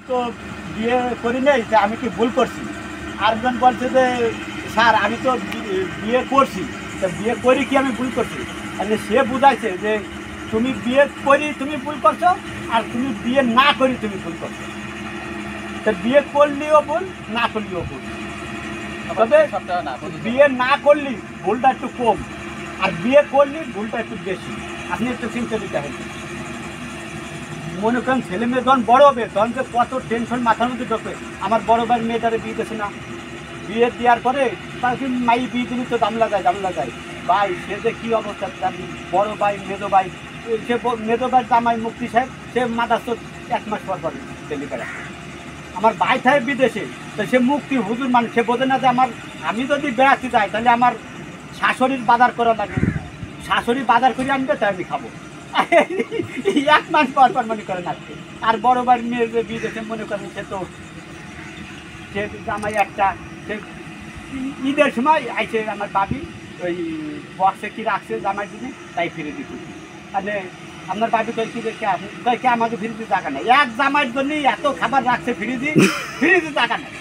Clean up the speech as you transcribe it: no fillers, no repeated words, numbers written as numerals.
তো বিয়ে করি নাই, যে আমি কি ভুল করছি। আরেকজন বলছে যে স্যার আমি তো বিয়ে করছি, তা বিয়ে করি কি আমি ভুল করছি। তাহলে সে বুঝাইছে যে তুমি বিয়ে করি তুমি ভুল করছো, আর তুমি বিয়ে না করি তুমি ভুল করছো। তা বিয়ে করলেও ভুল, না করলেও ভুল। তবে বিয়ে না করলে ভুলটা একটু কম, আর বিয়ে করলে ভুলটা একটু বেশি। আপনি একটু চিন্তা দিতে হবে। মনে করেন ছেলে মেয়ে যখন বড় হবে তখন যে কত টেনশন মাথার মধ্যে ঢোকে। আমার বড় ভাইয়ের মেয়েটারে বিয়ে দিয়েছে না, বিয়ে দেওয়ার পরে তাকে মাই বিয়ে দিলে তো জামলা যায় ভাই, সে যে কী অবস্থা। তার বড় ভাই মেজো ভাই, সে মেজো ভাই জামাই মুক্তি সাহেব, সে মাদার তো 1 মাস পর পর ডেলিভারি। আমার ভাই থাকে বিদেশে, তো সে মুক্তি হুজুর মানে সে বোঝে না যে আমি যদি বেড়াতে যাই তাহলে আমার শাশুড়ির বাজার করা লাগে, শাশুড়ি বাজার করে আনবে তাই আমি খাবো। 1 মাস পর পর মনে করেন আসছে। আর বড় ভাই মেয়ের যে বিদেশে মনে করেন সে জামাই একটা, সে ঈদের সময় আইসে আমার বাবি ওই বক্সে কি রাখছে জামাই দিদি তাই ফিরে দিত। মানে আপনার বাবি কই কি কে আমাকে ফ্রিজে টাকা নেই, এক জামাইয়ের জন্যই এত খাবার রাখছে ফ্রিজে টাকা নেই।